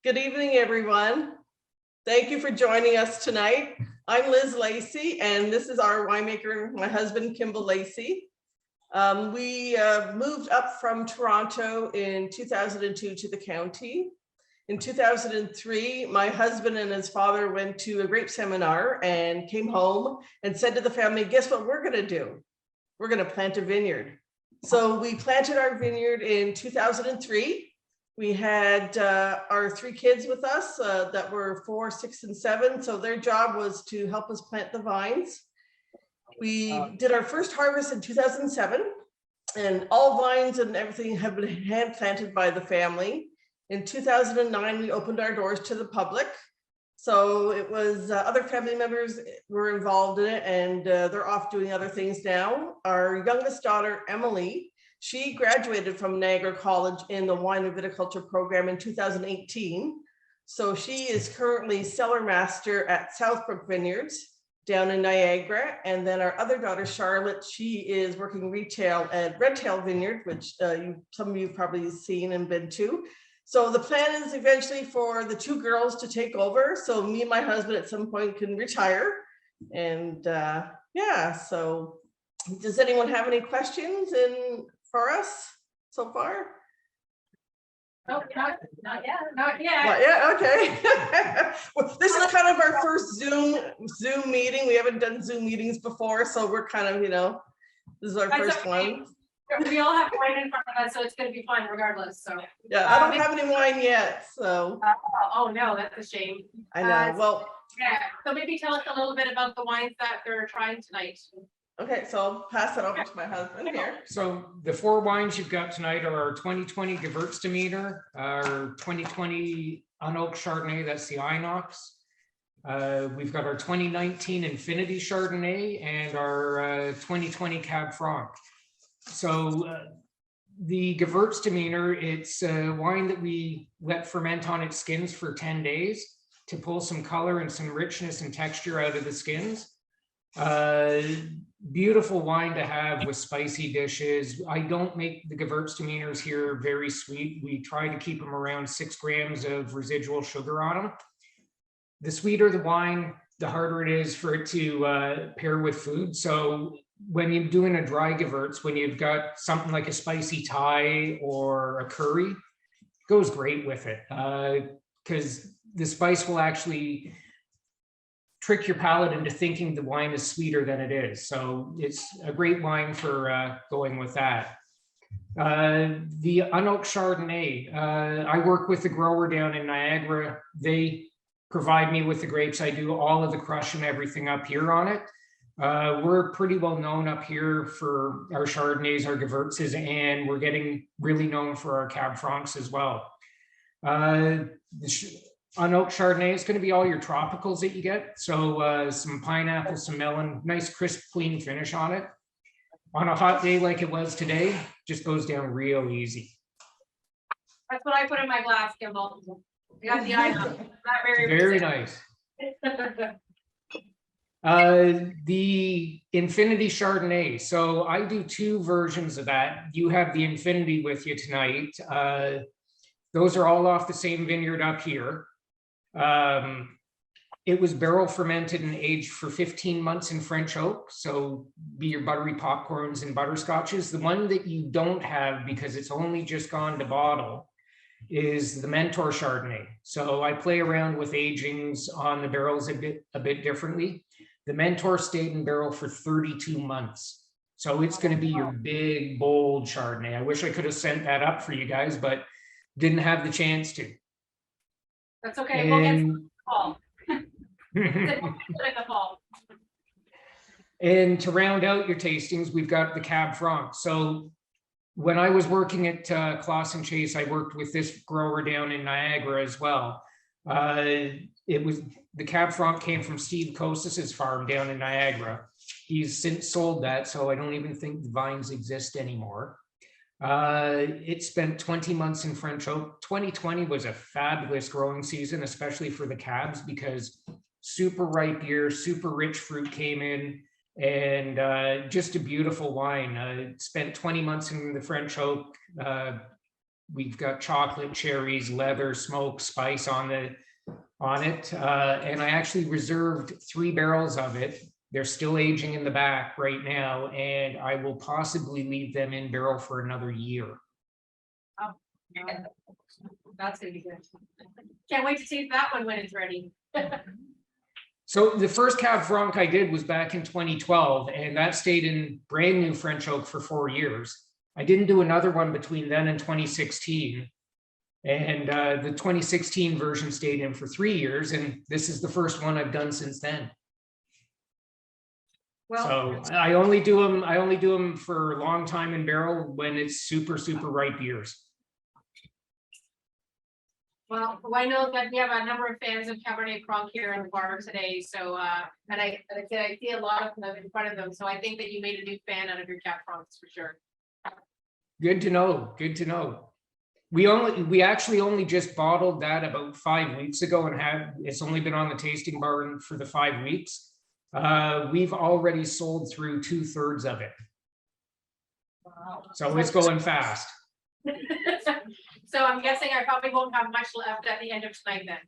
Good evening, everyone. Thank you for joining us tonight. I'm Liz Lacey, and this is our winemaker, my husband, Kimball Lacey. We moved up from Toronto in 2002 to the county. In 2003, my husband and his father went to a grape seminar and came home and said to the family, guess what we're going to do? We're going to plant a vineyard. So we planted our vineyard in 2003. We had our three kids with us that were 4, 6, and 7. So their job was to help us plant the vines. We did our first harvest in 2007, and all vines and everything have been hand planted by the family. In 2009, we opened our doors to the public. So it was other family members were involved in it, and they're off doing other things now. Our youngest daughter, Emily, she graduated from Niagara College in the wine and viticulture program in 2018. So she is currently cellar master at Southbrook Vineyards down in Niagara. And then our other daughter, Charlotte, she is working retail at Redtail Vineyard, which some of you have probably seen and been to. So the plan is eventually for the two girls to take over. So me and my husband at some point can retire. And yeah, so does anyone have any questions for us so far? Oh, not yet. Not yet. Not yet. Okay. Well, this is kind of our first Zoom meeting. We haven't done Zoom meetings before, so we're kind of, this is our first one. We all have wine in front of us, so it's going to be fun regardless. So yeah, I don't have any wine yet. So oh no, that's a shame. I know. Well, yeah. So maybe tell us a little bit about the wines that they're trying tonight. Okay, so I'll pass it over to my husband here. So the 4 wines you've got tonight are our 2020 Gewürztraminer, our 2020 Unoaked Chardonnay, that's the Inox. We've got our 2019 Infinity Chardonnay and our 2020 Cab Franc. So the Gewürztraminer, it's a wine that we let ferment on its skins for 10 days to pull some color and some richness and texture out of the skins. Beautiful wine to have with spicy dishes. I don't make the Gewürztraminers here very sweet. We try to keep them around 6 grams of residual sugar on them. The sweeter the wine, the harder it is for it to pair with food. So when you're doing a dry Gewürz, when you've got something like a spicy Thai or a curry, it goes great with it because the spice will actually trick your palate into thinking the wine is sweeter than it is. So it's a great wine for going with that. The Unoaked Chardonnay, I work with the grower down in Niagara. They provide me with the grapes. I do all of the crush and everything up here on it. We're pretty well known up here for our Chardonnays, our Gewürzes, and we're getting really known for our Cab Francs as well. Unoaked Chardonnay is going to be all your tropicals that you get. So some pineapple, some melon, nice crisp, clean finish on it. On a hot day like it was today, just goes down real easy. That's what I put in my glass, Kimball. You got the eye. Very nice. The Infinity Chardonnay. So I do 2 versions of that. You have the Infinity with you tonight. Those are all off the same vineyard up here. It was barrel fermented and aged for 15 months in French oak. So be your buttery popcorns and butterscotches. The one that you don't have because it's only just gone to bottle is the Mentor Chardonnay. So I play around with agings on the barrels a bit differently. The Mentor stayed in barrel for 32 months. So it's going to be your big, bold Chardonnay. I wish I could have sent that up for you guys, but didn't have the chance to. That's okay. We'll get the fall. The fall. And to round out your tastings, we've got the Cab Franc. So when I was working at Clausen Chase, I worked with this grower down in Niagara as well. The Cab Franc came from Steve Kosas's farm down in Niagara. He's since sold that, so I don't even think the vines exist anymore. It spent 20 months in French oak. 2020 was a fabulous growing season, especially for the cabs, because super ripe year, super rich fruit came in, and just a beautiful wine. It spent 20 months in the French oak, We've got chocolate, cherries, leather, smoke, spice on it. And I actually reserved 3 barrels of it. They're still aging in the back right now, and I will possibly leave them in barrel for another year. Oh, yeah. That's gonna be good. Can't wait to taste that one when it's ready. So the first Cab Franc I did was back in 2012, and that stayed in brand new French oak for 4 years. I didn't do another one between then and 2016. And the 2016 version stayed in for 3 years, and this is the first one I've done since then. Well, So I only do them for a long time in barrel when it's super ripe years. well, I know that we have a number of fans of Cabernet Franc here in the bar today, so and I see a lot of them in front of them, so I think that you made a new fan out of your Cab Francs for sure. Good to know. Good to know. We actually only just bottled that about 5 weeks ago, and it's only been on the tasting bar for the 5 weeks. We've already sold through 2/3 of it. Wow. So it's going fast. So I'm guessing I probably won't have much left at the end of tonight then.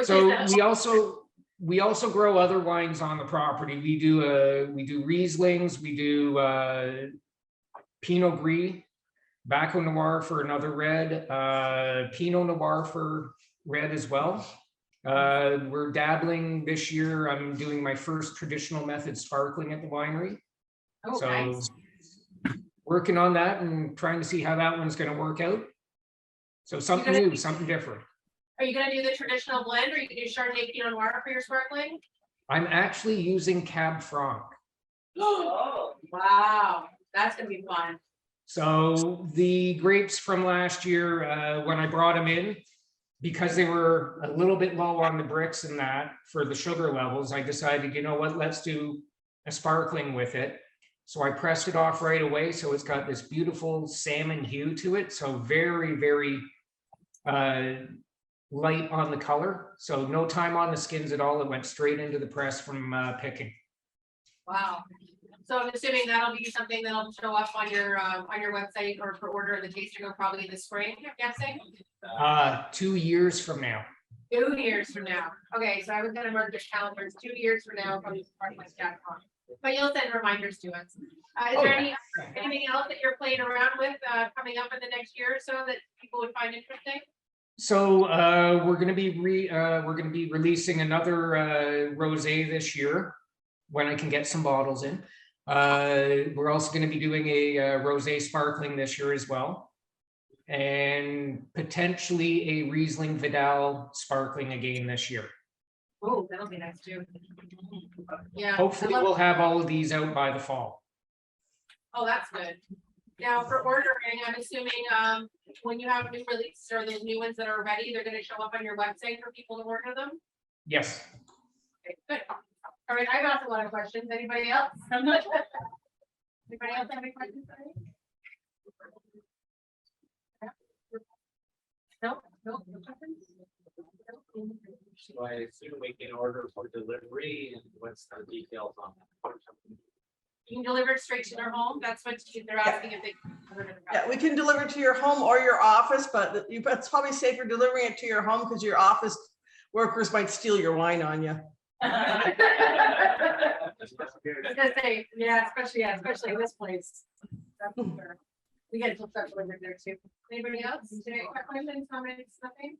So we also grow other wines on the property. We do Rieslings, we do Pinot Gris, Baco Noir for another red, Pinot Noir for red as well. We're dabbling this year. I'm doing my first traditional method sparkling at the winery. Oh, So nice. working on that and trying to see how that one's going to work out. So something new, something different. Are you gonna do the traditional blend, or you can do Chardonnay Pinot Noir for your sparkling? I'm actually using Cab Franc. Oh, wow, that's gonna be fun. So the grapes from last year, when I brought them in, because they were a little bit low on the bricks and that for the sugar levels, I decided, you know what, let's do a sparkling with it. So I pressed it off right away. So it's got this beautiful salmon hue to it. So very light on the color. So no time on the skins at all. It went straight into the press from picking. Wow. So I'm assuming that'll be something that'll show up on your website or for order in the tasting room probably in the spring, I'm guessing? 2 years from now. 2 years from now. Okay, so I was gonna mark this calendar. It's 2 years from now from sparkling.com. But you'll send reminders to us. Is there anything else that you're playing around with coming up in the next year or so that people would find interesting? So we're going to be releasing another rosé this year when I can get some bottles in. We're also going to be doing a rosé sparkling this year as well, and potentially a Riesling Vidal sparkling again this year. Oh, that'll be nice too. Yeah. Hopefully we'll have all of these out by the fall. Oh, that's good. Now for ordering, I'm assuming when you have new releases or those new ones that are ready, they're gonna show up on your website for people to order them? Yes. Okay, good. All right, I've asked a lot of questions. Anybody else? Anybody else have any questions? No questions? So I assume we can order for delivery, and what's the details on that? You can deliver it straight to their home. That's what they're asking if they. Yeah, we can deliver to your home or your office, but it's probably safer delivering it to your home because your office workers might steal your wine on you. I was gonna say, yeah, especially this place. That's for sure. We get stuff delivered there too. Anybody else? Today, questions, comments, nothing?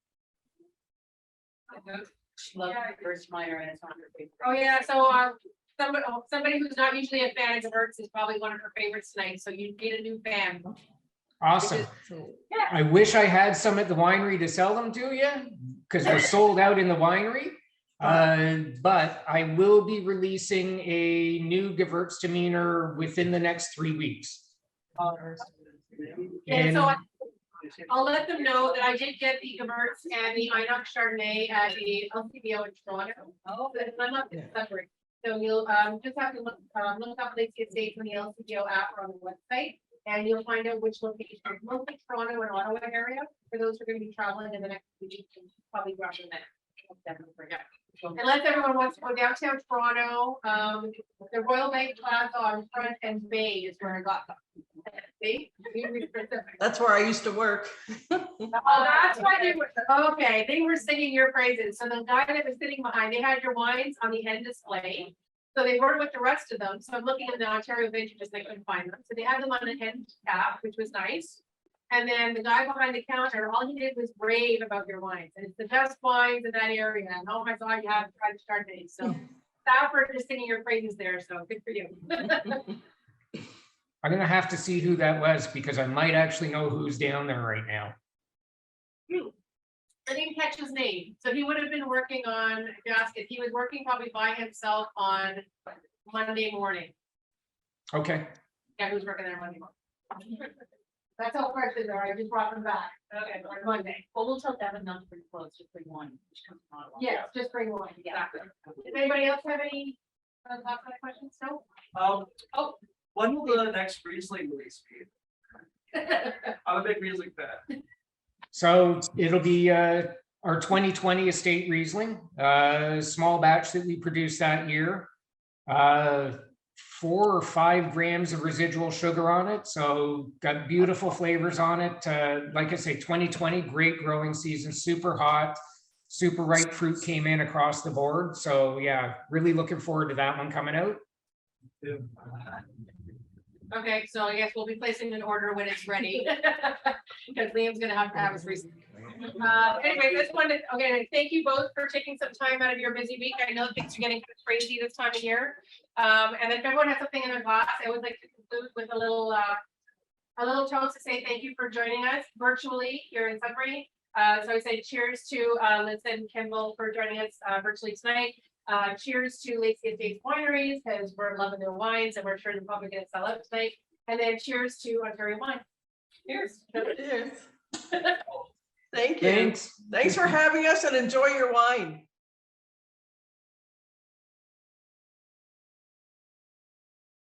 Love first minor and it's one of her favorites. Oh, yeah, so somebody who's not usually a fan of Gertz is probably one of her favorites tonight, so you need a new fan. Awesome. Yeah. I wish I had some at the winery to sell them to you because we're sold out in the winery. But I will be releasing a new Gewürztraminer within the next 3 weeks. And so I'll let them know that I did get the Gewürz and the Inox Chardonnay at the LCBO in Toronto. Oh, but I'm not separate. So you'll just have to look up Lacey Estates on the LCBO app or on the website, and you'll find out which location, mostly Toronto and Ottawa area. For those who are going to be traveling in the next few weeks, probably grab them there. Definitely forget. Unless everyone wants to go downtown Toronto, the Royal Bank Plaza on Front and Bay is where I got them. See? Be specific. That's where I used to work. Oh, that's why they were, okay, they were singing your praises. So the guy that was sitting behind, they had your wines on the end display. So they weren't with the rest of them. So I'm looking at the Ontario vintages, I couldn't find them. So they had them on an end cap, which was nice. And then the guy behind the counter, all he did was rave about your wines. And it's the best wines in that area. And oh my God, you have to try the Chardonnay. So staff are just singing your praises there. So good for you. I'm gonna have to see who that was because I might actually know who's down there right now. I didn't catch his name, so he would have been working on basket. He was working probably by himself on Monday morning. Okay, Yeah, who's working there Monday morning? That's how fresh they are. I just brought them back. Okay, on Monday. Well, we'll tell Devin not to bring clothes, just bring one, which comes from Ottawa. Yes, just bring one. Exactly. Does anybody else have any thoughts on the questions? No. Oh, when will the next Riesling release be? I'm a big Riesling fan. so it'll be our 2020 estate Riesling, small batch that we produced that year. 4 or 5 grams of residual sugar on it. So got beautiful flavors on it. Like I say, 2020, great growing season, super hot, super ripe fruit came in across the board. So yeah, really looking forward to that one coming out. Okay, so I guess we'll be placing an order when it's ready. Because Liam's gonna have to have his receipt. Anyway, this one, okay, thank you both for taking some time out of your busy week. I know things are getting crazy this time of year. And if everyone has something in their glass, I would like to conclude with a little toast to say thank you for joining us virtually here in Sudbury. So I say cheers to Liz and Kimball for joining us virtually tonight. Cheers to Lacey Estates Wineries, because we're loving their wines and we're sure they're probably gonna sell out tonight. And then cheers to Ontario wine. Cheers. Cheers. Thank you. Thanks. Thanks for having us and enjoy your wine.